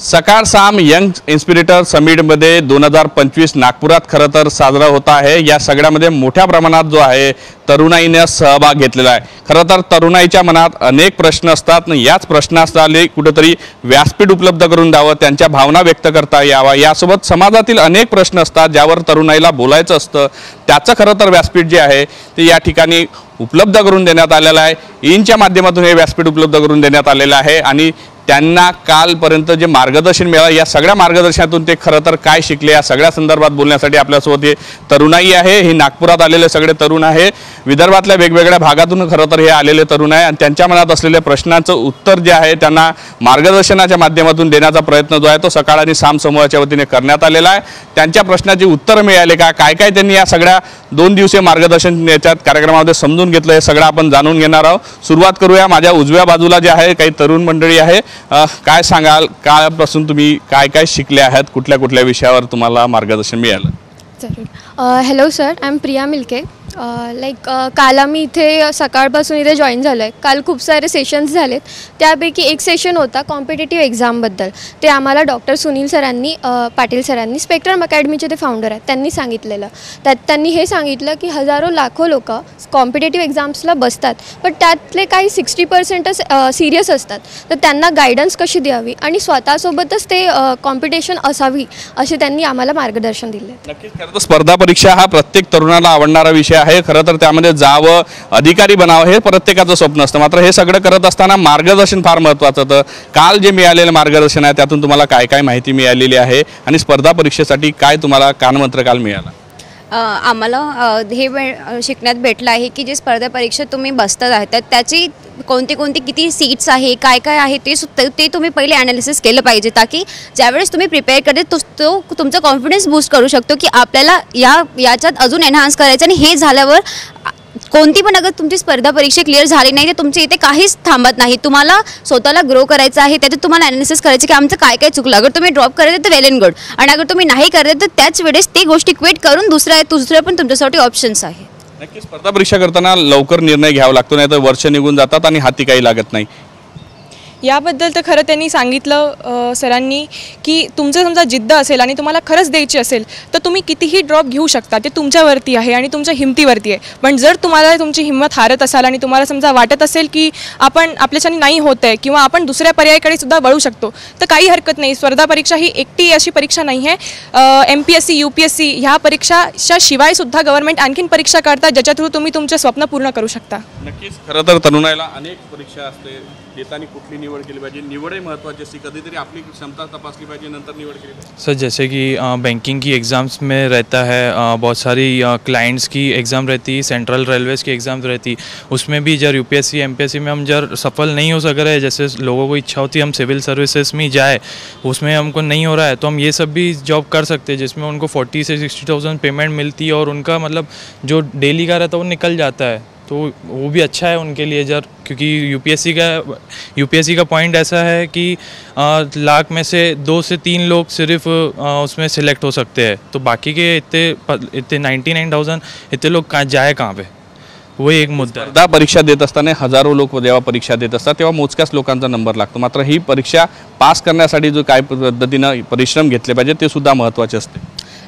सकाळ साम यंग इन्स्पिरेटर समिटमध्ये 2025 नागपुरात खरं तर साजरा होता आहे। या सगळ्यामध्ये मोठ्या प्रमाणात जो आहे तरुणाईने सहभाग घेतलेला आहे। खरं तर तरुणाईच्या मनात अनेक प्रश्न असतात, याच प्रश्नांसाठी कुठेतरी व्यासपीठ उपलब्ध करून द्यावं, त्यांच्या भावना व्यक्त करता यावा। यासोबत समाजातील अनेक प्रश्न असतात ज्यावर तरुणाईला बोलायचं असतं, त्याचं खरं तर व्यासपीठ जे आहे ते या ठिकाणी उपलब्ध करून देण्यात आलेलं आहे। इनच्या माध्यमातून हे व्यासपीठ उपलब्ध करून देण्यात आलेलं आहे आणि त्यांना कालपर्यंत जे मार्गदर्शन मिळालं, या सगळ्या मार्गदर्शनातून ते खरं तर काय शिकले या सगळ्या संदर्भात बोलण्यासाठी आपल्यासोबत हे तरुणाई आहे। हे नागपुरात आलेले सगळे तरुण आहे, विदर्भातल्या वेगवेगळ्या भागातून खरं तर हे आलेले तरुण आहे आणि त्यांच्या मनात असलेल्या प्रश्नांचं उत्तर जे आहे त्यांना मार्गदर्शनाच्या माध्यमातून देण्याचा प्रयत्न जो आहे तो सकाळ आणि साम समूहाच्या वतीने करण्यात आलेला आहे। त्यांच्या प्रश्नाची उत्तरं मिळाले का, काय काय त्यांनी या सगळ्या 2 दिवसीय मार्गदर्शन याच्यात कार्यक्रमामध्ये समजून घेतलं, हे सगळं आपण जाणून घेणार आहोत। सुरुवात करूया, माझ्या उजव्या बाजूला जे आहे काही तरुण मंडळी आहे। काय सांगाल, कालपासून तुम्ही काय काय शिकले आहात, कुठल्या कुठल्या विषयावर तुम्हाला मार्गदर्शन मिळालं? जरूर। Hello sir, I am Priya Milke. काल आम्ही इथे सकाळपासून इथे जॉईन झालो आहे। काल खूप सारे सेशन्स झालेत, त्यापैकी एक सेशन होता कॉम्पिटिटिव्ह एक्झामबद्दल। ते आम्हाला डॉक्टर सुनील सरांनी पाटील सरांनी स्पेक्ट्रम अकॅडमीचे ते फाउंडर आहेत त्यांनी सांगितलेलं। त्यात त्यांनी हे सांगितलं की हजारो लाखो लोक कॉम्पिटिटिव्ह एक्झाम्सला बसतात, पण त्यातले काही 60% सिरियस असतात, तर त्यांना गायडन्स कशी द्यावी आणि स्वतःसोबतच ते कॉम्पिटिशन असावी असे त्यांनी आम्हाला मार्गदर्शन दिले। नक्कीच खरं तर स्पर्धा परीक्षा हा प्रत्येक तरुणाला आवडणारा विषय आहे। खरं तर त्यामध्ये जावं, अधिकारी बनावं हे प्रत्येकाचं स्वप्न असतं, मात्र हे सगळं करत असताना मार्गदर्शन फार महत्त्वाचं होतं। काल जे मिळालेलं मार्गदर्शन आहे त्यातून तुम्हाला काय काय माहिती मिळालेली आहे आणि स्पर्धा परीक्षेसाठी काय तुम्हाला कानमंत्र काल मिळाला? आम्हाला हे शिकण्यात भेटलं आहे की जे स्पर्धा परीक्षा तुम्ही बसतात आहे तर त्याची कोणती कोणती किती सीट्स आहे, काय काय आहे ते तुम्ही पहिले ॲनालिसिस केलं पाहिजे, ताकी ज्यावेळेस तुम्ही प्रिपेअर करते तो तुमचा कॉन्फिडन्स बूस्ट करू शकतो की आपल्याला याच्यात अजून एनहान्स करायचं। आणि हे झाल्यावर कोणती पण अगर तुमची स्पर्धा परीक्षा क्लिअर झाली नाही तर तुमच्या इथे काहीच थांबत नाही, तुम्हाला स्वतःला ग्रो करायचं आहे। त्याच्यात तुम्हाला ॲनालिसिस करायचं की आमचं काय काय चुकलं। अगर तुम्ही ड्रॉप करत तर वेल अँड गुड, आणि अगर तुम्ही नाही करत तर त्याच वेळेस ते गोष्टी क्विट करून दुसऱ्या पण तुमच्यासाठी ऑप्शन्स आहे। नक्की स्पर्धा परीक्षा करताना लवकर निर्णय घ्यावा लागतो, नाही तर वर्ष निघून जातात आणि हाती काही लागत नाही। याबद्दल तर खरं त्यांनी सांगितलं सरांनी की तुमचं समजा जिद्द असेल आणि तुम्हाला खरंच द्यायची असेल तर तुम्ही कितीही ड्रॉप घेऊ शकता, ते तुमच्यावरती आहे आणि तुमच्या हिमतीवरती आहे। पण जर तुम्हाला तुमची हिंमत हारत असाल आणि तुम्हाला समजा वाटत असेल की आपण आपल्याच्याने नाही होत आहे किंवा आपण दुसऱ्या पर्यायाकडे सुद्धा वळू शकतो, तर काही हरकत नाही। स्पर्धा परीक्षा ही एकटी अशी परीक्षा नाही आहे। MPSC UPSC ह्या परीक्षाच्या शिवाय सुद्धा गव्हर्नमेंट आणखीन परीक्षा काढतात ज्याच्या थ्रू तुम्ही तुमचे स्वप्न पूर्ण करू शकता। नक्कीच खरं तर तरुणाईला अनेक परीक्षा असते, देताना कुठली निवड केली पाहिजे, निवडही महत्त्वाची असते, कधीतरी आपली क्षमता तपासली पाहिजे नंतर निवड केली पाहिजे। सर जैसे कि बैंकिंग की एग्ज़ाम्स में रहता है, बहुत सारी क्लाइंट्स की एग्ज़ाम रहती है, सेंट्रल रेलवेज़ की एग्ज़ाम रहती, उसमें भी जब UPSC MPSC में हम जब सफल नहीं हो सक रहे, जैसे लोगों को इच्छा होती है हम सिविल सर्विसेज में जाए, उसमें हमको नहीं हो रहा है, तो हम ये सब भी जॉब कर सकते हैं जिसमें उनको 40 से 60,000 पेमेंट मिलती है और उनका मतलब जो डेली का रहता है वो निकल जाता है, तो वो भी अच्छा है उनके लिए। क्योंकि UPSC का पॉइंट ऐसा है कि लाख में से 2 से 3 लोग सिर्फ उसमें सिलेक्ट हो सकते हैं, तो बाकी के इतने 99,000 इतने लोग जाए कहाँ पे, वो एक मुद्दा। स्पर्धा परीक्षा देत असताना हजारो लोक जेव्हा परीक्षा देत असतात तेव्हा मोजक्याच लोकांचा नंबर लागतो, मात्र ही परीक्षा पास करण्यासाठी जो काय पद्धतीनं परिश्रम घेतले पाहिजे ते सुद्धा महत्त्वाचे असते।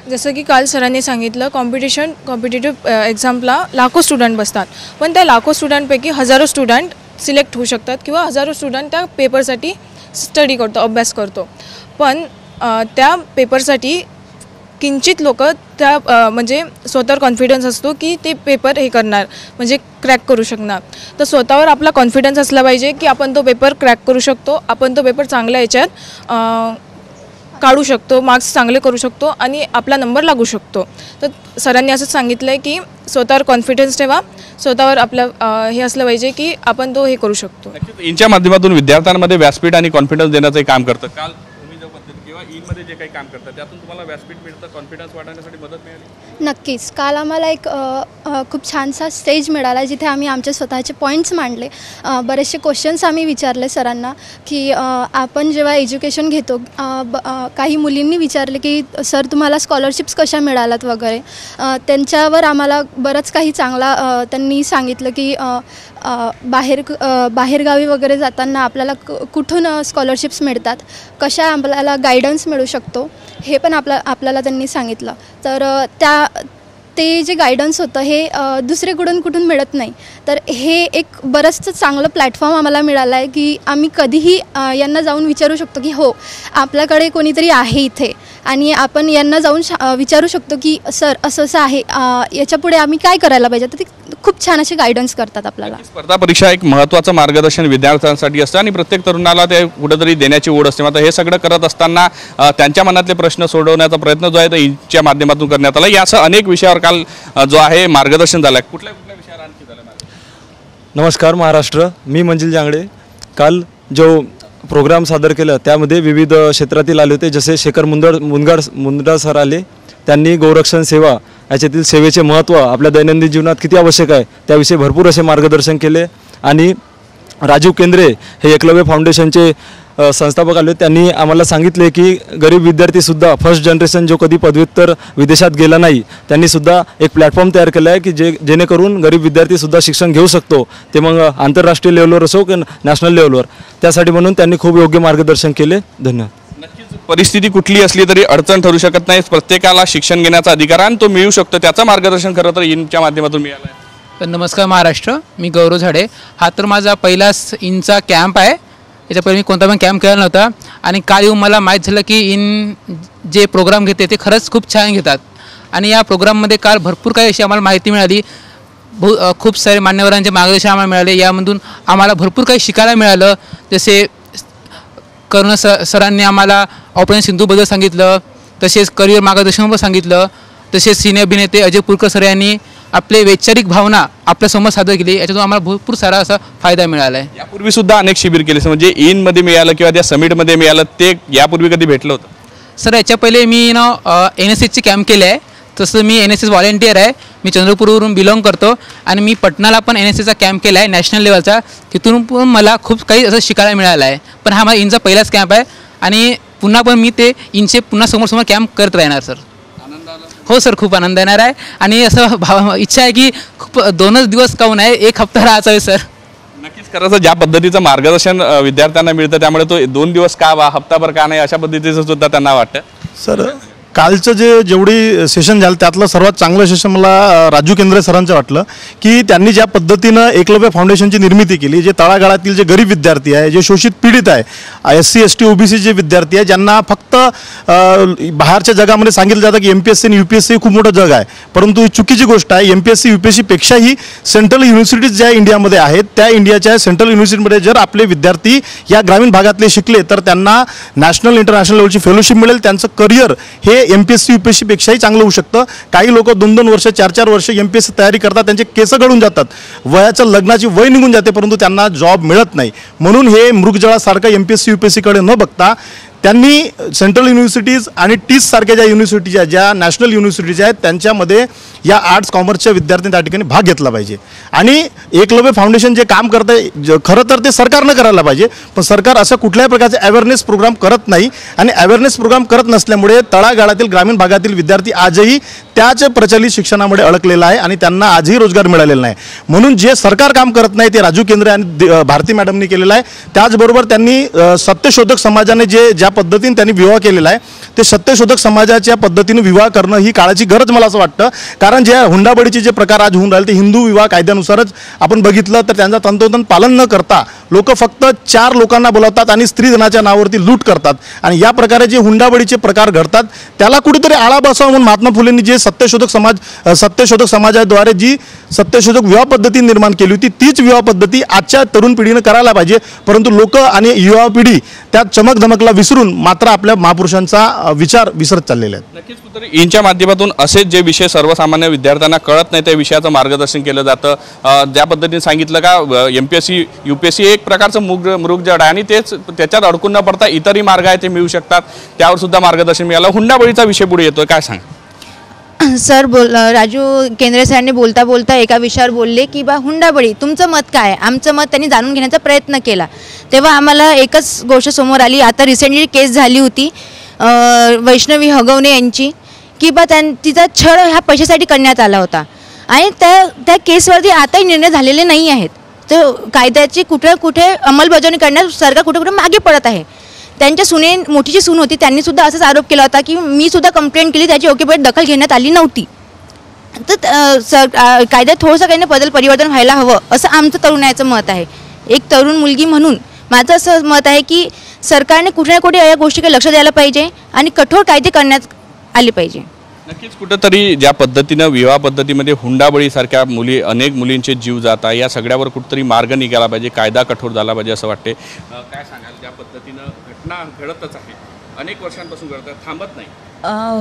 जसं की काल सरांनी सांगितलं कॉम्पिटिटिव्ह एक्झामला लाखो स्टुडंट बसतात, पण त्या लाखो स्टुडंटपैकी हजारो स्टुडंट सिलेक्ट होऊ शकतात किंवा हजारो स्टुडंट त्या पेपरसाठी स्टडी करतो, अभ्यास करतो, पण त्या पेपरसाठी किंचित लोक त्या म्हणजे स्वतःवर कॉन्फिडन्स असतो की ते पेपर हे करणार म्हणजे क्रॅक करू शकणार। तर स्वतःवर आपला कॉन्फिडन्स असला पाहिजे की आपण तो पेपर क्रॅक करू शकतो, आपण तो पेपर चांगल्या याच्यात काढू शकतो, मार्क्स चांगले करू शकतो आणि आपला नंबर लागू शकतो। तर सरांनी असं सांगितलं आहे की स्वतःवर कॉन्फिडन्स ठेवा, स्वतःवर आपलं हे असलं पाहिजे की आपण तो हे करू शकतो। इनच्या माध्यमातून विद्यार्थ्यांमध्ये व्यासपीठ आणि कॉन्फिडन्स देण्याचं काम करतं। काल तुम्ही जो पद्धती किंवा इनमध्ये जे काही काम करतात त्यातून तुम्हाला व्यासपीठ मिळतं, कॉन्फिडन्स वाढवण्यासाठी मदत मिळाली? नक्कीच। काल आम्हाला एक खूप छानसा स्टेज मिळाला जिथे आम्ही आमचे स्वतःचे पॉईंट्स मांडले, बरेचसे क्वेश्चन्स आम्ही विचारले सरांना की आपण जेव्हा एज्युकेशन घेतो, काही मुलींनी विचारले की सर तुम्हाला स्कॉलरशिप्स कशा मिळाल्यात वगैरे, त्यांच्यावर आम्हाला बरंच काही चांगला त्यांनी सांगितलं की बाहेरगावी वगैरे जाताना आपल्याला कुठून स्कॉलरशिप्स मिळतात, कशा आपल्याला गायडन्स मिळू शकतो, हे पण आपल्याला त्यांनी सांगितलं. तर ते जे गायडन्स होतं हे दुसरे कुठून मिळत नाही. तर हे एक बरंचसं चांगलं प्लॅटफॉर्म आम्हाला मिळालं आहे की आम्ही कधीही यांना जाऊन विचारू शकतो की हो आपल्याकडे कोणीतरी आहे इथे, आणि आपण यांना जाऊन विचारू शकतो की सर असं आहे, याच्यापुढे आम्ही काय करायला पाहिजे. तर ते खूप छान असे गायडन्स करतात आपल्याला. स्पर्धा परीक्षा एक महत्त्वाचं मार्गदर्शन विद्यार्थ्यांसाठी असतं आणि प्रत्येक तरुणाला ते कुठेतरी देण्याची ओढ असते. मात्र हे सगळं करत असताना त्यांच्या मनातले प्रश्न सोडवण्याचा प्रयत्न जो आहे तो इंच्या माध्यमातून करण्यात आला. यासह अनेक विषयावर काल जो आहे मार्गदर्शन झालं. कुठल्या विषयावर आणखी झालं? नमस्कार महाराष्ट्र, मी मंजिल जांगडे. काल जो प्रोग्राम सादर केला त्यामध्ये विविध क्षेत्रातील आले होते, जसे शेखर मुंदडा सर आले. त्यांनी गोरक्षण सेवा याच्यातील सेवेचे महत्त्व आपल्या दैनंदिन जीवनात किती आवश्यक आहे त्याविषयी भरपूर असे मार्गदर्शन केले. आणि राजीव केंद्रे हे एकलव्य फाउंडेशनचे संस्थापक आले, त्यांनी आम्हाला सांगितले की गरीब विद्यार्थीसुद्धा फर्स्ट जनरेशन जो कधी पदव्युत्तर विदेशात गेला नाही त्यांनीसुद्धा एक प्लॅटफॉर्म तयार केला आहे की जेणेकरून गरीब विद्यार्थीसुद्धा शिक्षण घेऊ शकतो, ते मग आंतरराष्ट्रीय लेवलवर असो की नॅशनल लेवलवर. त्यासाठी म्हणून त्यांनी खूप योग्य मार्गदर्शन केले. धन्यवाद. नक्कीच परिस्थिती कुठली असली तरी अडचण ठरू शकत नाही. प्रत्येकाला शिक्षण घेण्याचा अधिकार आणि तो मिळू शकतो. त्याचं मार्गदर्शन खरं तर इनच्या माध्यमातून मिळालं आहे. नमस्कार महाराष्ट्र, मी गौरव झाडे. हा तर माझा पहिलाच इनचा कॅम्प आहे. याच्या पहिले मी कोणता पण कॅम्प केला नव्हता आणि काल येऊन मला माहीत झालं की इन जे प्रोग्राम घेते ते खरंच खूप छान घेतात. आणि या प्रोग्राममध्ये काल भरपूर काही अशी आम्हाला माहिती मिळाली. खूप सारे मान्यवरांचे मार्गदर्शन आम्हाला मिळाले. यामधून आम्हाला भरपूर काही शिकायला मिळालं. जसे करुणा सरांनी आम्हाला ऑपरेशन सिंधूबद्दल सांगितलं, तसेच करिअर मार्गदर्शनबद्दल सांगितलं, तसेच सिने अभिनेते अजय पुरकर सर यांनी आपले वैचारिक भावना आपल्यासमोर सादर केली. याच्यातून आम्हाला भरपूर सारा असा फायदा मिळाला आहे. यापूर्वी सुद्धा अनेक शिबिर केले, म्हणजे इनमध्ये मिळालं किंवा त्या समिटमध्ये मिळालं, ते यापूर्वी कधी भेटलं होतं? सर याच्या पहिले मी NSSचे कॅम्प केले आहे. तसं मी NSS व्हॉलेंटियर आहे. मी चंद्रपूरवरून बिलॉंग करतो आणि मी पटनाला पण NSSचा कॅम्प केला आहे नॅशनल लेवलचा. तिथून पण मला खूप काही असं शिकायला मिळालं आहे. पण हा माझा इनचा पहिलाच कॅम्प आहे आणि पुन्हा पण मी ते इनचे पुन्हा समोर कॅम्प करत राहणार सर. हो सर, खूप आनंद येणार आहे. आणि असं इच्छा आहे की खूप 2च दिवस काहून आहे, 1 हप्ता राहायचा आहे सर. नक्कीच. खरंच ज्या पद्धतीचं मार्गदर्शन विद्यार्थ्यांना मिळतं त्यामुळे तो 2 दिवस का हप्ताभर का नाही अशा पद्धतीचं सुद्धा त्यांना वाटतं. सर कालचं जेवढी सेशन झालं त्यातलं सर्वात चांगलं सेशन मला राजू केंद्रे सरांचं वाटलं की त्यांनी ज्या पद्धतीनं एकलव्य फाउंडेशनची निर्मिती केली. जे तळागाळातील जे गरीब विद्यार्थी आहे, जे शोषित पीडित आहे, SC ST OBC जे विद्यार्थी आहे, ज्यांना फक्त बाहेरच्या जगामध्ये सांगितलं जातं की MPSC आणि UPSC खूप मोठं जग आहे, परंतु ही चुकीची गोष्ट आहे. MPSC UPSC पेक्षाही सेंट्रल युनिव्हर्सिटीज ज्या इंडियामध्ये आहेत त्या इंडियाच्या सेंट्रल युनिव्हर्सिटीमध्ये जर आपले विद्यार्थी या ग्रामीण भागातले शिकले तर त्यांना नॅशनल इंटरनॅशनल लेवलची फेलोशिप मिळेल. त्यांचं करिअर हे MPSC UPSC पेक्षाही चांगलं होऊ शकतं. काही लोक 2-2 वर्ष 4-4 वर्ष MPSC तयारी करतात, त्यांचे केस गळून जातात, वयाचं लग्नाची वय निघून जाते, परंतु त्यांना जॉब मिळत नाही. म्हणून हे मृगजळासारखं MPSC UPSC कडे न बघता त्यांनी सेंट्रल युनिव्हर्सिटीज आणि TISS सारख्या ज्या युनिव्हर्सिटीज आहेत, ज्या नॅशनल युनिव्हर्सिटीज आहेत, त्यांच्यामध्ये या आर्ट्स कॉमर्सच्या विद्यार्थ्यांनी त्या ठिकाणी भाग घेतला पाहिजे. आणि एकलव्य फाउंडेशन जे काम करतं आहे खरं तर ते सरकारनं करायला पाहिजे, पण सरकार असं कुठल्याही प्रकारचे अवेअरनेस प्रोग्राम करत नाही. आणि अवेअरनेस प्रोग्राम करत नसल्यामुळे तळागाळातील ग्रामीण भागातील विद्यार्थी आजही त्याच प्रचलित शिक्षणामध्ये अडकलेला आहे आणि त्यांना आजही रोजगार मिळालेला नाही. म्हणून जे सरकार काम करत नाही ते राजू केंद्रे आणि भारती मॅडमनी केलेलं आहे. त्याचबरोबर त्यांनी सत्यशोधक समाजाने ज्या पद्धतीने त्यांनी विवाह केलेला आहे ते सत्यशोधक समाजाच्या पद्धतीने विवाह करणं ही काळाची गरज मला असं वाटतं. कारण जे हुंडाबळीचे जे प्रकार आज होऊन राहिले ते हिंदू विवाह कायद्यानुसारच आपण बघितलं तर त्यांचा तंतोतंत पालन न करता लोक फक्त 4 लोकांना बोलावतात आणि स्त्रीधनाच्या नावावरती लूट करतात. आणि या प्रकारे जे हुंडाबळीचे प्रकार घडतात त्याला कुठेतरी आळा बसावा म्हणून महात्मा फुलेंनी जे सत्यशोधक समाजाद्वारे जी सत्यशोधक विवाह पद्धती निर्माण केली होती तीच विवाह पद्धती आजच्या तरुण पिढीनं करायला पाहिजे. परंतु लोक आणि युवा पिढी त्यात चमकधमकला विसरून मात्र आपल्या महापुरुषांचा विचार विसरत चाललेले आहेत. नक्कीच इनच्या माध्यमातून असेच जे विषय सर्वसामान्य विद्यार्थ्यांना कळत नाही त्या विषयाचं मार्गदर्शन केलं जातं. ज्या पद्धतीने सांगितलं का MPSC UPSC एक प्रकारचं मृगजड आहे आणि तेच त्याच्यात अडकून न पडता इतरही मार्ग आहे ते मिळू शकतात, त्यावर सुद्धा मार्गदर्शन मिळालं. हुंडाबळीचा विषय पुढे येतोय, काय सांग? सर राजू केंद्रे सरांनी बोलता बोलता एका विषयावर बोलले की बा हुंडाबळी तुमचं मत काय आहे. आमचं मत त्यांनी जाणून घेण्याचा प्रयत्न केला तेव्हा आम्हाला एकच गोष्ट समोर आली. आता रिसेंटली केस झाली होती वैष्णवी हगवणे यांची की बा तिचा छळ ह्या पैशासाठी करण्यात आला होता आणि त्या केसवरती आताही निर्णय झालेले नाही आहेत. तर कायद्याची कुठे अंमलबजावणी करण्यास सरकार कुठे मागे पडत आहे. त्यांच्या मोठीची सून होती, त्यांनीसुद्धा असाच आरोप केला होता की मी सुद्धा कंप्लेंट केली, त्याची योग्य वेळेत दखल घेण्यात आली नव्हती. तर कायद्यात थोडंसं काही बदल परिवर्तन व्हायला हवं असं आमचं तरुणाचं मत आहे. एक तरुण मुलगी म्हणून माझं असं मत आहे की सरकारने कुठे ना कुठे या गोष्टीकडे लक्ष द्यायला पाहिजे आणि कठोर कायदे करण्यात आले पाहिजे. नक्कीच कुठंतरी ज्या पद्धतीनं विवाह पद्धतीमध्ये हुंडाबळीसारख्या अनेक मुलींचे जीव जातात, या सगळ्यावर कुठंतरी मार्ग निघाला पाहिजे, कायदा कठोर झाला पाहिजे असं वाटते. काय सांगाल, ज्या पद्धतीनं घटना घडतच आहे, अनेक वर्षांपासून घडतात, थांबत नाही?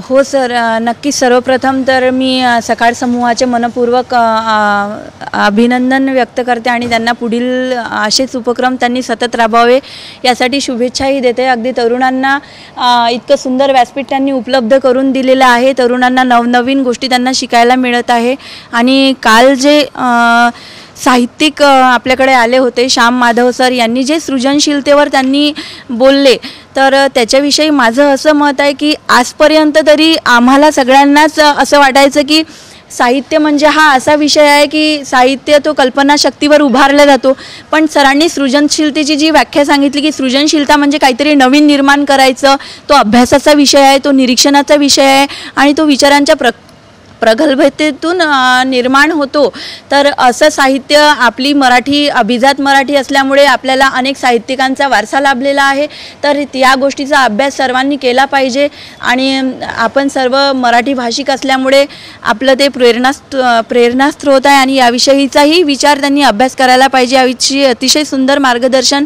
हो सर, नक्कीच. सर्वप्रथम तर मी सकाळ समूहाचे मनपूर्वक अभिनंदन व्यक्त करते आणि त्यांना पुढील असेच उपक्रम त्यांनी सतत राबवावे यासाठी शुभेच्छाही देते. अगदी तरुणांना इतकं सुंदर व्यासपीठ त्यांनी उपलब्ध करून दिलेलं आहे. तरुणांना नवनवीन गोष्टी त्यांना शिकायला मिळत आहे. आणि काल जे साहित्यिक आपल्याकडे आले होते, श्याम माधव सर यांनी जे सृजनशीलतेवर त्यांनी बोलले, तर त्याच्याविषयी माझं असं मत आहे की आजपर्यंत तरी आम्हाला सगळ्यांनाच असं वाटायचं की साहित्य म्हणजे हा असा विषय आहे की साहित्य तो कल्पनाशक्तीवर उभारला जातो. पण सरांनी सृजनशीलतेची जी व्याख्या सांगितली की सृजनशीलता म्हणजे काहीतरी नवीन निर्माण करायचं, तो अभ्यासाचा विषय आहे, तो निरीक्षणाचा विषय आहे आणि तो विचारांच्या प्रगल्भतेतून निर्माण होतो. तर असं साहित्य आपली मराठी अभिजात मराठी असल्यामुळे आपल्याला अनेक साहित्यिकांचा वारसा लाभलेला आहे. तर या गोष्टीचा अभ्यास सर्वांनी केला पाहिजे आणि आपण सर्व मराठी भाषिक असल्यामुळे आपलं ते प्रेरणास्त्रोत आहे आणि याविषयीचाही विचार त्यांनी अभ्यास करायला पाहिजे. याविषयी अतिशय सुंदर मार्गदर्शन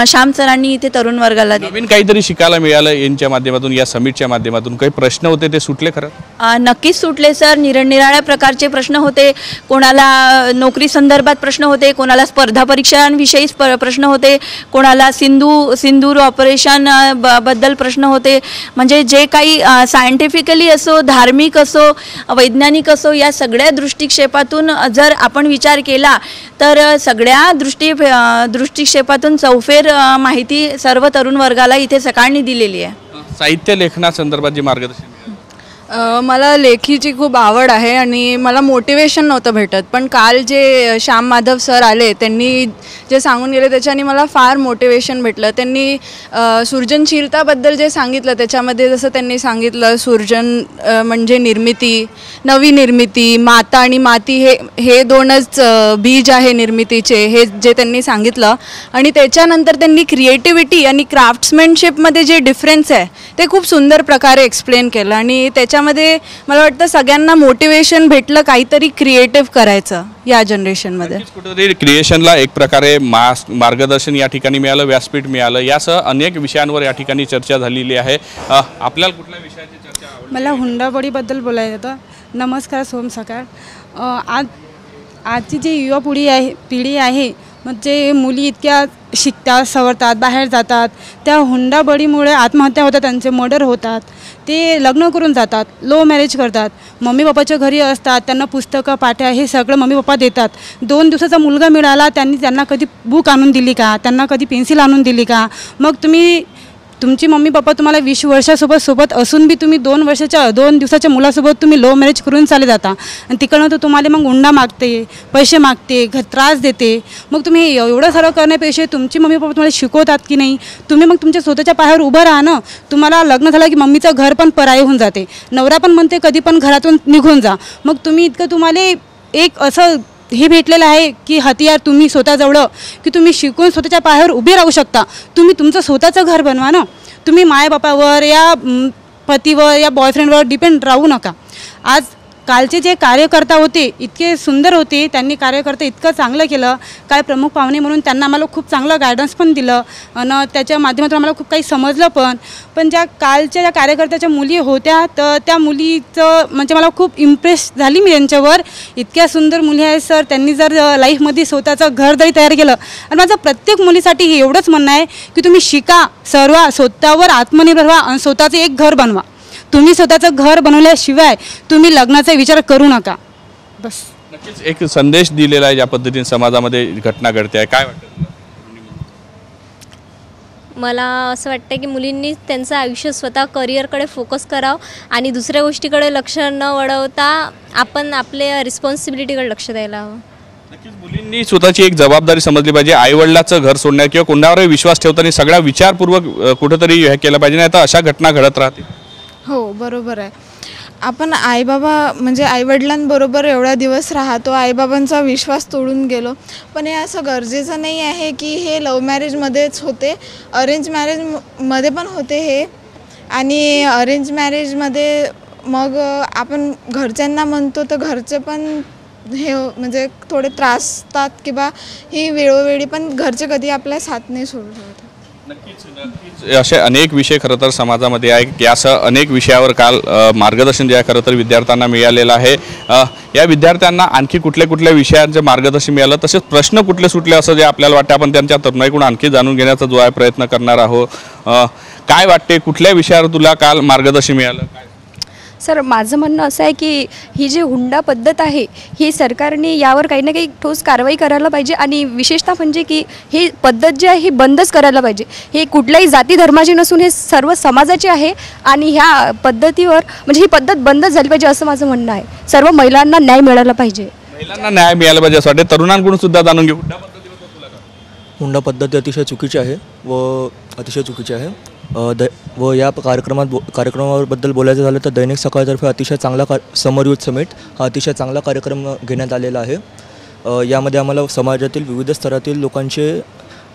श्याम सरांनी इथे तरुण वर्गाला दिले. नवीन काहीतरी शिकायला मिळालं यांच्या माध्यमातून, या समिटच्या माध्यमातून. काही प्रश्न होते ते सुटले खरं? नक्कीच सुटले सर. निरनिराळ्या प्रकारचे प्रश्न होते. कोणाला नोकरी संदर्भात प्रश्न होते, कोणाला स्पर्धा परीक्षांविषयी प्रश्न होते, कोणाला सिंदूर ऑपरेशन बद्दल प्रश्न होते. म्हणजे जे काही सायंटिफिकली असो, धार्मिक असो, वैज्ञानिक असो, या सगळ्या दृष्टिक्षेपातून जर आपण विचार केला तर सगळ्या दृष्टिक्षेपातून चौफेर माहिती सर्व तरुण वर्गाला इथे सकाळनी दिलेली आहे. साहित्य लेखनासंदर्भात जे मार्गदर्शन मला लेखीची खूप आवड आहे आणि मला मोटिवेशन नव्हतं भेटत, पण काल जे श्याम माधव सर आले त्यांनी जे सांगून गेले त्याच्याने मला फार मोटिवेशन भेटलं. त्यांनी सृजनशीलताबद्दल जे सांगितलं त्याच्यामध्ये जसं त्यांनी सांगितलं सृजन म्हणजे निर्मिती, नवी निर्मिती, माता आणि माती हे दोनच बीज आहे निर्मितीचे, हे जे त्यांनी सांगितलं. आणि त्याच्यानंतर त्यांनी क्रिएटिव्हिटी आणि क्राफ्ट्समॅनशिपमध्ये जे डिफरन्स आहे ते खूप सुंदर प्रकारे एक्सप्लेन केलं. आणि त्याच्यामध्ये मला वाटतं सगळ्यांना मोटिवेशन भेटलं काहीतरी क्रिएटिव्ह करायचं या जनरेशनमध्ये. कुठेतरी क्रिएशनला एक प्रकारे मार्गदर्शन या ठिकाणी मिळालं, व्यासपीठ मिळालं. यासह अनेक विषयांवर या ठिकाणी चर्चा झालेली आहे. आपल्याला कुठल्या विषयाची चर्चा आवडली? मला हुंडाबळीबद्दल बोलायचं होतं. नमस्कार सोम सकाळ. आजची जी युवा पिढी आहे, म्हणजे मुली इतक्या शिकतात, सवरतात, बाहेर जातात, त्या हुंडाबळीमुळे आत्महत्या होतात, त्यांचे मर्डर होतात, ते लग्न करून जातात, लो मॅरेज करतात, मम्मी पप्पाच्या घरी असतात, त्यांना पुस्तकं पाट्या हे सगळं मम्मी पप्पा देतात. 2 दिवसाचा मुलगा मिळाला, त्यांना कधी बुक आणून दिली का, त्यांना कधी पेन्सिल आणून दिली का? मग तुमची मम्मी पप्पा तुम्हाला 20 वर्षासोबत असून बी तुम्ही 2 दिवसाच्या मुलासोबत तुम्ही लो मॅरेज करून चाले जाता आणि तिकडनं तर तुम्हाला मग हुंडा मागते, पैसे मागते, त्रास देते. मग तुम्ही एवढं सारं करण्यापेक्षा तुमची मम्मी पप्पा तुम्हाला शिकवतात की नाही? तुम्ही मग तुमच्या स्वतःच्या पायावर उभं राहा ना. तुम्हाला लग्न झालं की मम्मीचं घर पण पराये होऊन जाते, नवरा पण म्हणते कधी पण घरातून निघून जा. मग तुम्हाला एक असं हे भेटलेलं आहे की हतियार तुम्ही स्वतःजवळ, की तुम्ही शिकून स्वतःच्या पायावर उभे राहू शकता. तुम्ही तुमचं स्वतःचं घर बनवा ना. तुम्ही मायबापावर या पतीवर या बॉयफ्रेंडवर डिपेंड राहू नका. आज कालचे जे कार्यकर्ता होते इतके सुंदर होते, त्यांनी कार्यकर्ता इतकं चांगलं केलं. काय प्रमुख पाहुणे म्हणून त्यांना आम्हाला खूप चांगलं गायडन्स पण दिलं आणि त्याच्या माध्यमातून आम्हाला खूप काही समजलं पण ज्या कालच्या ज्या कार्यकर्त्याच्या मुली होत्या तर त्या मुलीचं म्हणजे मला खूप इम्प्रेस झाली मी त्यांच्यावर. इतक्या सुंदर मुली आहेत सर. त्यांनी जर लाईफमध्ये स्वतःचं घर जरी तयार केलं, आणि माझं प्रत्येक मुलीसाठी हे एवढंच म्हणणं आहे की तुम्ही शिका, सर्व स्वतःवर आत्मनिर्भर व्हा आणि स्वतःचं एक घर बनवा. तुम्ही स्वतःचं घर बनवल्याशिवाय तुम्ही लग्नाचा विचार करू नका. बस. नक्कीच एक संदेश दिलेला आहे ज्या पद्धतीने समाजामध्ये घटना घडते आहे. काय वाटतं? मला असं वाटतं की मुलींनी त्यांचं आयुष्य स्वतः करिअरकडे फोकस करावं आणि दुसऱ्या गोष्टीकडे लक्ष न वळवता आपण आपल्या रिस्पॉन्सिबिलिटीकडे लक्ष द्यायला हवं. मुलींनी स्वतःची एक जबाबदारी समजली पाहिजे, आईवडिलाचं घर सोडण्या किंवा कोणावरही विश्वास ठेवताना सगळा विचारपूर्वक कुठंतरी हे केलं पाहिजे, नाही तर अशा घटना घडत राहतील. हो बरोबर आहे. आपण आईबाबा म्हणजे आईवडिलांबरोबर एवढा दिवस राहतो, आईबाबांचा विश्वास तोडून गेलो, पण हे असं गरजेचं नाही आहे की हे लव्ह मॅरेजमध्येच होते, अरेंज मॅरेजमध्ये पण होते हे. आणि अरेंज मॅरेजमध्ये मग आपण घरच्यांना म्हणतो तर घरचे पण हे म्हणजे थोडे त्रासतात किंवा ही वेळोवेळी पण घरचे कधी आपल्या साथ नाही सोडू शकत. नक्कीच असे अनेक विषय खरं तर समाजामध्ये आहे की असं अनेक विषयावर काल मार्गदर्शन जे आहे खरं तर विद्यार्थ्यांना मिळालेलं आहे. या विद्यार्थ्यांना आणखी कुठल्या कुठल्या विषयांचे मार्गदर्शन मिळालं, तसेच प्रश्न कुठले सुटले असं जे आपल्याला वाटते आपण त्यांच्या तरुणाईकडून आणखी जाणून घेण्याचा जो आहे प्रयत्न करणार आहोत. काय वाटते, कुठल्या विषयावर तुला काल मार्गदर्शन मिळालं? सर माझं म्हणणं असं आहे की ही जी हुंडा पद्धत आहे ही सरकारने यावर काही ना काही ठोस कारवाई करायला पाहिजे. आणि विशेषतः म्हणजे की ही पद्धत जी आहे ही बंदच करायला पाहिजे. हे कुठल्याही जाती धर्माची नसून हे सर्व समाजाचे आहे आणि ह्या पद्धतीवर म्हणजे ही पद्धत बंदच झाली पाहिजे असं माझं म्हणणं आहे. सर्व महिलांना न्याय मिळाला पाहिजे. महिलांना न्याय मिळाला पाहिजे असं वाटते. तरुणांकडून सुद्धा जाणून घेऊ. हुंडा पद्धती अतिशय चुकीची आहे व अतिशय चुकीची आहे. व या कार्यक्रमाबद्दल बोलायचं झालं तर दैनिक सकाळतर्फे अतिशय चांगला समर युथ समिट हा अतिशय चांगला कार्यक्रम घेण्यात आलेला आहे. यामध्ये आम्हाला समाजातील विविध स्तरातील लोकांचे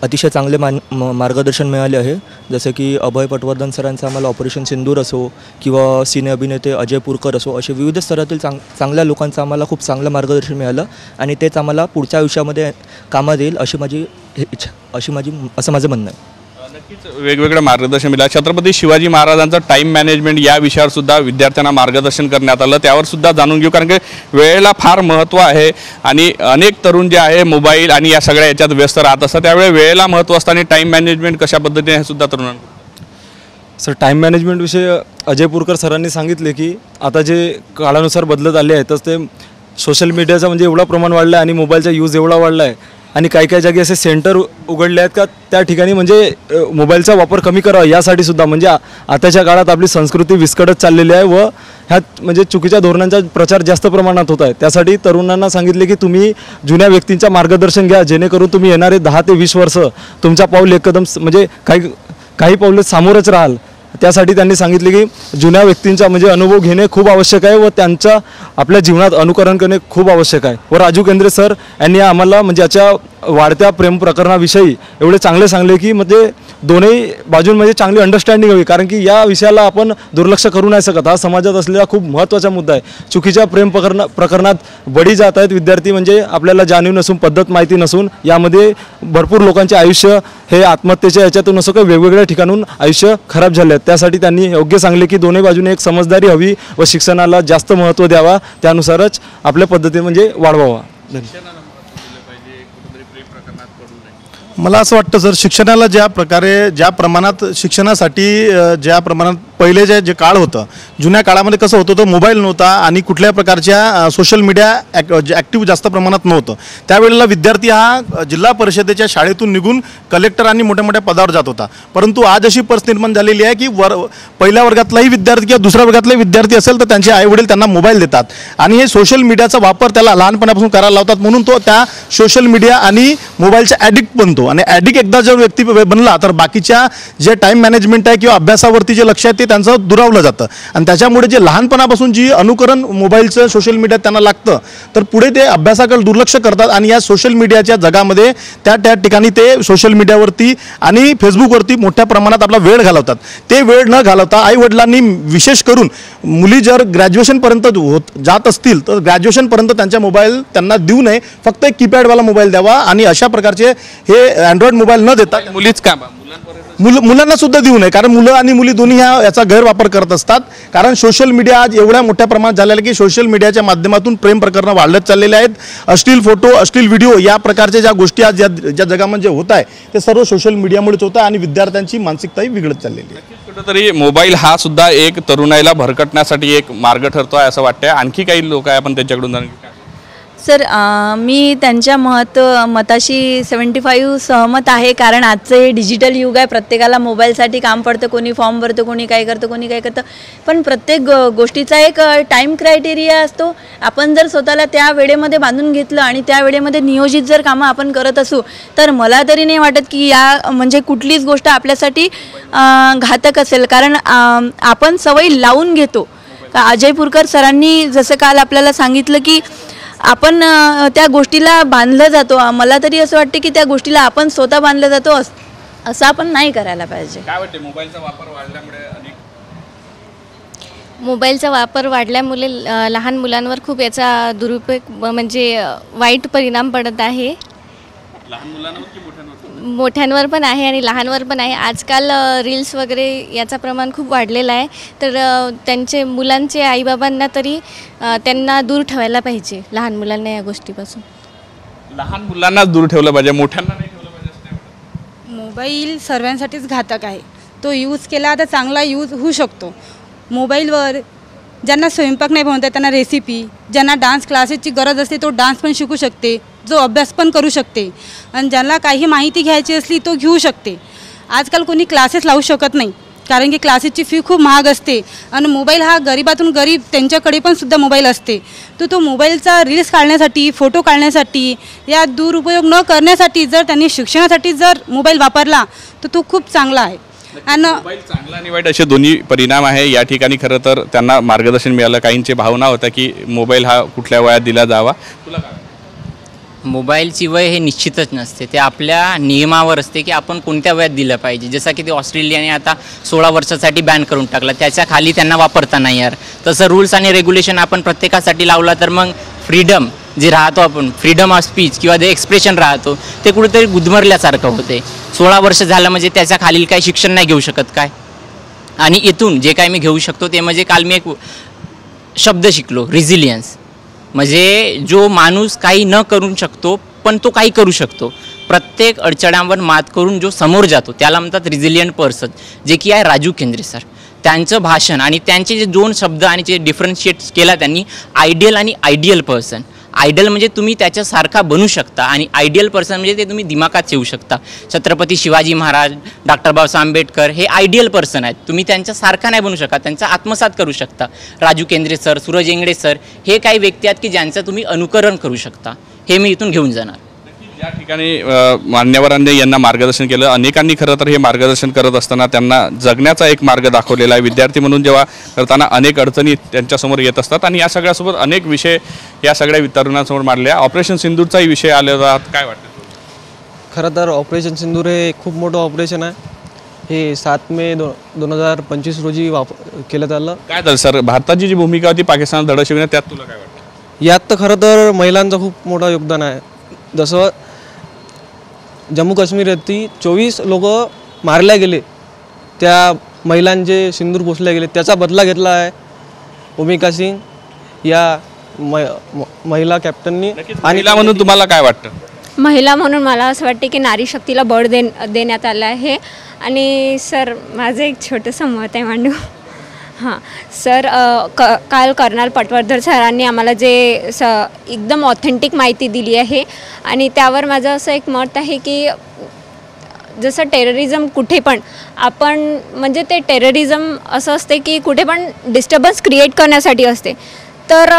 अतिशय चांगले मार्गदर्शन मिळाले आहे. जसे की अभय पटवर्धन सरांचं आम्हाला ऑपरेशन सिंदूर असो किंवा सिने अभिनेते अजय पुरकर असो, असे विविध स्तरातील चांगल्या लोकांचं आम्हाला खूप चांगलं मार्गदर्शन मिळालं आणि तेच आम्हाला पुढच्या आयुष्यामध्ये कामात येईल अशी माझी इच्छा, असं माझं म्हणणं आहे. नक्कीच वेगवेगळं मार्गदर्शन मिळालं. छत्रपती शिवाजी महाराजांचं टाईम मॅनेजमेंट या विषयावर सुद्धा विद्यार्थ्यांना मार्गदर्शन करण्यात आलं, त्यावर सुद्धा जाणून घेऊ, कारण की वेळेला फार महत्त्व आहे आणि अनेक तरुण जे आहे मोबाईल आणि या सगळ्या याच्यात व्यस्त राहत असतात, त्यावेळी वेळेला महत्त्व असतं आणि टाईम मॅनेजमेंट कशा पद्धतीने हे सुद्धा तरुणांना. सर टाईम मॅनेजमेंटविषयी अजय पुरकर सरांनी सांगितले की आता जे काळानुसार बदलत आले आहेत तर ते सोशल मीडियाचं म्हणजे एवढा प्रमाण वाढलं आहे आणि मोबाईलचा यूज एवढा वाढला आहे आणि काही काही जागी असे सेंटर उघडले आहेत का त्या ठिकाणी म्हणजे मोबाईलचा वापर कमी करावा यासाठी सुद्धा. म्हणजे आताच्या काळात आपली संस्कृती विस्कळत चाललेली आहे व ह्यात म्हणजे चुकीच्या धोरणांचा प्रचार जास्त प्रमाणात होत आहे. त्यासाठी तरुणांना सांगितले की तुम्ही जुन्या व्यक्तींचं मार्गदर्शन घ्या, जेणेकरून तुम्ही येणारे 10 ते 20 वर्ष तुमचा पाऊल एक कदम म्हणजे काही पाऊल सामोरच राहाल. त्यासाठी त्यांनी सांगितले की जुन्या व्यक्तींचा म्हणजे अनुभव घेणे खूप आवश्यक आहे व त्यांचा आपल्या जीवनात अनुकरण करणे खूप आवश्यक आहे. व राजू केंद्रे सर यांनी आम्हाला म्हणजे याच्या वाढत्या प्रेम प्रकरणाविषयी एवढे चांगले सांगले की म्हणजे दोन्ही बाजूंमध्ये चांगली अंडरस्टँडिंग हवी, कारण की या विषयाला आपण दुर्लक्ष करू नाही शकत. हा समाजात असलेला खूप महत्त्वाचा मुद्दा आहे. चुकीच्या प्रेम प्रकरणात बळी जात आहेत विद्यार्थी, म्हणजे आपल्याला जाणीव नसून पद्धत माहिती नसून यामध्ये भरपूर लोकांचे आयुष्य हे आत्महत्येच्या याच्यातून असं काही वेगवेगळ्या ठिकाणून आयुष्य खराब झाले आहेत. त्यासाठी त्यांनी योग्य सांगले की दोन्ही बाजूने एक समजदारी हवी व शिक्षणाला जास्त महत्त्व द्यावा, त्यानुसारच आपल्या पद्धतीने म्हणजे वाढवावा. मला असं वाटतं सर, शिक्षणाला ज्या प्रमाणात शिक्षणासाठी ज्या प्रमाणात पहिले जे काळ होतं, जुन्या काळामध्ये कसं होतं तर मोबाईल नव्हता आणि कुठल्या प्रकारच्या सोशल मीडिया ॲक्टिव्ह जास्त प्रमाणात नव्हतं. त्यावेळेला विद्यार्थी हा जिल्हा परिषदेच्या शाळेतून निघून कलेक्टर आणि मोठ्या मोठ्या पदावर जात होता. परंतु आज अशी परिस्थिती निर्माण झालेली आहे की पहिल्या वर्गातलाही विद्यार्थी किंवा दुसऱ्या वर्गातलाही विद्यार्थी असेल तर त्यांचे आईवडील त्यांना मोबाईल देतात आणि हे सोशल मीडियाचा वापर त्याला लहानपणापासून करायला लावतात, म्हणून तो त्या सोशल मीडिया आणि मोबाईलचा ॲडिक्ट बनतो. आणि ॲडिक्ट एकदा जर व्यक्ती बनला तर बाकीच्या जे टाईम मॅनेजमेंट आहे किंवा अभ्यासावरती जे लक्ष आहे ते त्यांचं दुरावलं जातं आणि त्याच्यामुळे जे लहानपणापासून जी अनुकरण मोबाईलचं सोशल मीडियात त्यांना लागतं तर पुढे ते अभ्यासाकडे दुर्लक्ष करतात आणि या सोशल मीडियाच्या जगामध्ये त्या ठिकाणी ते सोशल मीडियावरती आणि फेसबुकवरती मोठ्या प्रमाणात आपला वेळ घालवतात. ते वेळ न घालवता आईवडिलांनी विशेष करून मुली जर ग्रॅज्युएशनपर्यंत जात असतील तर ग्रॅज्युएशनपर्यंत त्यांच्या मोबाईल त्यांना देऊ नये, फक्त एक कीपॅडवाला मोबाईल द्यावा आणि अशा प्रकारचे हे अँड्रॉइड मोबाईल न देता मुलीच का मुलांना सुद्धा देऊ नये, कारण मुलं आणि मुली दोन्ही याचा गैरवापर करत असतात. कारण सोशल मीडिया आज एवढ्या मोठ्या प्रमाणात झालेला की सोशल मीडियाच्या माध्यमातून प्रेम प्रकरणं वाढत चाललेले आहेत. अश्लील फोटो, अश्लील व्हिडिओ या प्रकारच्या ज्या गोष्टी आज ज्या जगामध्ये होत आहे ते सर्व सोशल मीडियामुळेच होतं आणि विद्यार्थ्यांची मानसिकताही बिघडत चाललेली आहे. कुठेतरी मोबाईल हा सुद्धा एक तरुणाईला भरकटण्यासाठी एक मार्ग ठरतो आहे असं वाटतंय. आणखी काही लोक आहे आपण त्यांच्याकडून सर मी त्यांच्या मताशी 75 सहमत आहे, कारण आजचं हे डिजिटल युग आहे. प्रत्येकाला मोबाईलसाठी काम पडतं, कोणी फॉर्म भरतं, कोणी काय करतं, कोणी काय करतं. पण प्रत्येक गोष्टीचा एक टाईम क्रायटेरिया असतो. आपण जर स्वतःला त्या वेळेमध्ये बांधून घेतलं आणि त्या वेळेमध्ये नियोजित जर कामं आपण करत असू, तर मला तरी नाही वाटत की या म्हणजे कुठलीच गोष्ट आपल्यासाठी घातक असेल. कारण आपण सवय लावून घेतो. अजय पुरकर सरांनी जसं काल आपल्याला सांगितलं की आपण त्या गोष्टीला बांधलं जातो. मला तरी असं वाटतं की त्या गोष्टीला आपण स्वतः बांधलं जातो, असं आपण नाही करायला पाहिजे. काय वाटते मोबाईलचा वापर वाढल्यामुळे मोबाईलचा वापर वाढल्यामुळे लहान मुलांवर खूप याचा दुरुपयोग म्हणजे वाईट परिणाम पडत आहे. लहान मुलांवर की मोठ्यांवर पण आहे आणि लहानवर पण आहे. आजकाल रील्स वगैरे याचं प्रमाण खूप वाढलेलं आहे. तर त्यांचे मुलांचे आईबाबांना तरी त्यांना दूर ठेवायला पाहिजे, लहान मुलांना या गोष्टीपासून. लहान मुलांनाच दूर ठेवलं पाहिजे, मोठ्यांना नाही ठेवलं पाहिजे. मोबाईल सर्वांसाठीच घातक आहे. तो यूज केला तर चांगला यूज होऊ शकतो. मोबाईलवर ज्यांना स्वयंपाक नाही बनवता त्यांना रेसिपी, ज्यांना डान्स क्लासेसची गरज असते तो डान्स पण शिकू शकते, जो अभ्यास पण करू शकते, आणि ज्यांना काही माहिती घ्यायची असली तो घेऊ शकते. आजकाल कोणी क्लासेस लावू शकत नाही, कारण की क्लासेसची फी खूप महाग असते. आणि मोबाईल हा गरीबातून गरीब त्यांच्याकडे पण सुद्धा मोबाईल असते. तर तो मोबाईलचा रील्स काढण्यासाठी, फोटो काढण्यासाठी, या दुरुपयोग न करण्यासाठी जर त्यांनी शिक्षणासाठी जर मोबाईल वापरला तर तो खूप चांगला आहे. आणि मोबाईल चांगला आणि वाईट असे दोन्ही परिणाम आहे. या ठिकाणी खरं तर त्यांना मार्गदर्शन मिळालं. काहींची भावना होता की मोबाईल हा कुठल्या वयात दिला जावा. तुला काय? मोबाईलची वय हे निश्चितच नसते, ते आपल्या नियमावर असते की आपण कोणत्या वयात दिलं पाहिजे. जसं की ते ऑस्ट्रेलियाने आता 16 वर्षासाठी बॅन करून टाकला, त्याच्या खाली त्यांना वापरता नाही यार. तसं रूल्स आणि रेग्युलेशन आपण प्रत्येकासाठी लावला तर मग फ्रीडम जे राहतो, आपण फ्रीडम ऑफ स्पीच किंवा जे एक्सप्रेशन राहतो ते कुठेतरी गुदमरल्यासारखं होते. 16 वर्ष झालं म्हणजे त्याच्या खालील काही शिक्षण नाही घेऊ शकत काय. आणि इथून जे काही मी घेऊ शकतो ते म्हणजे काल मी एक शब्द शिकलो, रिझिलियन्स. म्हणजे जो माणूस काही न करू शकतो पण तो काही करू शकतो. प्रत्येक अडचणांवर मात करून जो समोर जातो त्याला म्हणतात रिझिलियंट पर्सन, जे की आहे राजू केंद्रे सर. त्यांचं भाषण आणि त्यांचे जे 2 शब्द आणि जे डिफरन्शिएट केला त्यांनी, आयडियल आणि आयडियल पर्सन. आयडल म्हणजे तुम्ही त्याच्यासारखा बनू शकता आणि आयडियल पर्सन म्हणजे ते तुम्ही दिमागात ठेवू शकता. छत्रपती शिवाजी महाराज, डॉक्टर बाबासाहेब आंबेडकर हे आयडियल पर्सन आहेत. तुम्ही त्यांच्यासारखा नाही बनू शकता, त्यांचा आत्मसात करू शकता. राजू केंद्रे सर, सूरज इंगळे सर हे काही व्यक्ती आहेत की ज्यांचं तुम्ही अनुकरण करू शकता. हे मी इथून घेऊन जाणार. या ठिकाणी मान्यवरांनी यांना मार्गदर्शन केलं. अनेकांनी खरं तर हे मार्गदर्शन करत असताना त्यांना जगण्याचा एक मार्ग दाखवलेला आहे. विद्यार्थी म्हणून जेव्हा करताना अनेक अडचणी त्यांच्यासमोर येत असतात आणि या सगळ्यासोबत अनेक विषय या सगळ्या तरुणांसमोर मांडल्या. ऑपरेशन सिंदूरचाही विषय आलेला, काय वाटतं? खरं तर ऑपरेशन सिंदूर हे खूप मोठं ऑपरेशन आहे. हे 7 मे 2025 रोजी केलं झालं. काय झालं सर, भारताची जी भूमिका होती पाकिस्तान धडा शिकवण्यात, त्यात तुला काय वाटतं? यात तर खरं तर महिलांचं खूप मोठं योगदान आहे. जसं जम्मू काश्मीर येथे 24 लोक मारले गेले, त्या महिलांचे सिंदूर पोसले गेले, त्याचा बदला घेतला आहे भूमिका सिंग या महिला कॅप्टननी. आणि म्हणून तुम्हाला काय वाटतं? महिला म्हणून मला असं वाटते की नारी शक्तीला बळ देण्यात आलं आहे. आणि सर माझं एक छोटंसं मत आहे मांडू. हां सर, काल कर्नल पटवर्धन सरांनी आम्हाला जे एकदम ऑथेंटिक माहिती दिली आहे आणि त्यावर माझं असं एक मत आहे की जसं टेररिझम कुठे पण आपण म्हणजे ते टेररिझम असं असते की कुठे पण डिस्टर्बन्स क्रिएट करण्यासाठी असते. तर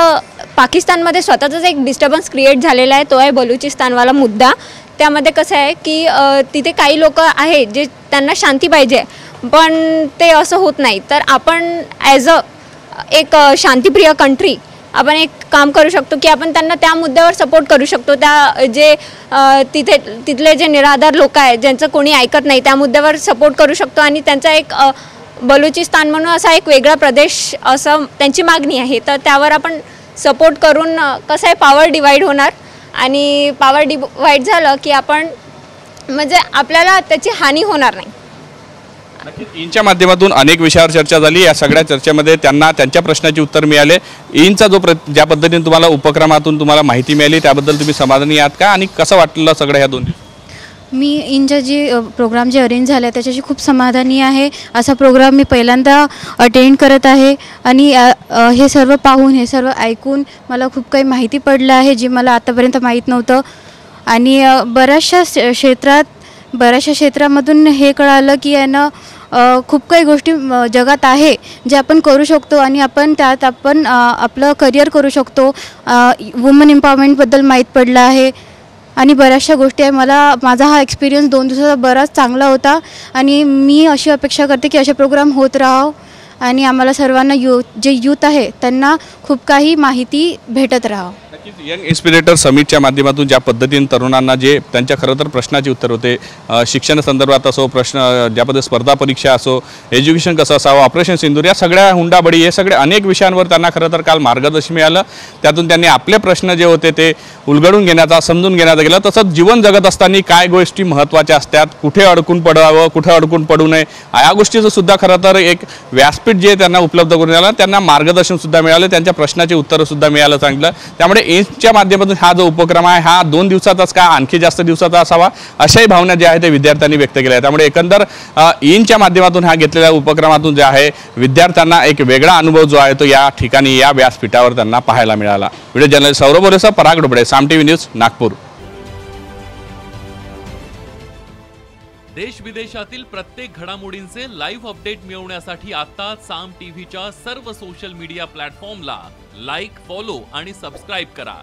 पाकिस्तानमध्ये स्वतःचाच एक डिस्टर्बन्स क्रिएट झालेला आहे, तो आहे बलुचिस्तानवाला मुद्दा. त्यामध्ये कसं आहे की तिथे काही लोक आहे जे त्यांना शांती पाहिजे पण ते असं होत नाही. तर आपण ॲज एक शांतीप्रिय कंट्री आपण एक काम करू शकतो की आपण त्यांना त्या मुद्द्यावर सपोर्ट करू शकतो. त्या जे तिथले जे निराधार लोक आहेत ज्यांचं कोणी ऐकत नाही त्या मुद्द्यावर सपोर्ट करू शकतो. आणि त्यांचा एक बलुचिस्तान म्हणून असा एक वेगळा प्रदेश असं त्यांची मागणी आहे. तर त्यावर आपण सपोर्ट करून कसं आहे पॉवर डिवाईड होणार आणि पॉवर डिवाईड झालं की आपण म्हणजे आपल्याला त्याची हानी होणार नाही. ईनच्या माध्यमातून अनेक विषयावर चर्चा झाली. या सगळ्या चर्चेमध्ये त्यांना त्यांच्या प्रश्नाची उत्तर मिळाले. ईनचा जो ज्या पद्धतीने तुम्हाला उपक्रमातून तुम्हाला माहिती मिळाली त्याबद्दल तुम्ही समाधानी आहात का आणि कसं वाटलं सगळं ह्या 2 दिवस? मी इनच्या जे प्रोग्राम जे अरेंज झाला आहे त्याच्याशी खूप समाधानी आहे. असा प्रोग्राम मी पहिल्यांदा अटेंड करत आहे आणि हे सर्व पाहून हे सर्व ऐकून मला खूप काही माहिती पडलं आहे जे मला आतापर्यंत माहीत नव्हतं. आणि बऱ्याचशा क्षेत्रामधून हे कळालं की यानं खूप काही गोष्टी जगात आहे जे आपण करू शकतो आणि आपण त्यात आपलं करिअर करू शकतो. वुमन एम्पॉवरमेंटबद्दल माहीत पडलं आहे आणि बऱ्याचशा गोष्टी आहे. माझा हा एक्सपिरियन्स 2 दिवसाचा बराच चांगला होता आणि मी अशी अपेक्षा करते की असे प्रोग्राम होत राहावं आणि आम्हाला सर्वांना जे यूथ आहे त्यांना खूप काही माहिती भेटत राहावं. यंग इन्स्पिरेटर समिटच्या माध्यमातून ज्या पद्धतीने तरुणांना जे त्यांच्या खरं तर प्रश्नाचे उत्तर होते, शिक्षण संदर्भात असो, प्रश्न ज्या पद्धती स्पर्धा परीक्षा असो, एज्युकेशन कसं असावं, ऑपरेशन सिंदूर, या सगळ्या हुंडाबळी हे सगळे अनेक विषयांवर त्यांना खरं तर काल मार्गदर्शन मिळालं. त्यातून त्यांनी आपले प्रश्न जे होते ते उलगडून घेण्याचा, समजून घेण्याचा गेला. तसंच जीवन जगत असताना काय गोष्टी महत्त्वाच्या असतात, कुठे अडकून पडावं, कुठे अडकून पडू नये, या गोष्टीचं सुद्धा खरं तर एक व्यासपीठ जे त्यांना उपलब्ध करून दिलं, त्यांना मार्गदर्शनसुद्धा मिळालं, त्यांच्या प्रश्नाचे उत्तरंसुद्धा मिळालं सांगितलं. त्यामुळे एम्सच्या माध्यमातून हा जो उपक्रम आहे हा 2 दिवसाचाच का आणखी जास्त दिवसाचा असावा अशाही भावना ज्या आहेत ते विद्यार्थ्यांनी व्यक्त केल्या. त्यामुळे एकंदर इनच्या माध्यमातून हा घेतलेल्या उपक्रमातून जे आहे विद्यार्थ्यांना एक वेगळा अनुभव जो आहे तो या ठिकाणी या व्यासपीठावर त्यांना पाहायला मिळाला. व्हिडिओ जर्नलिस्ट सौरभ बोरेसह पराग डोबळे, साम टीव्ही न्यूज, नागपूर. देश विदेशातील प्रत्येक घडामोडींचे लाईव्ह अपडेट मिळवण्यासाठी आता साम टीव्हीच्या सर्व सोशल मीडिया प्लॅटफॉर्मला लाईक, फॉलो आणि सबस्क्राईब करा.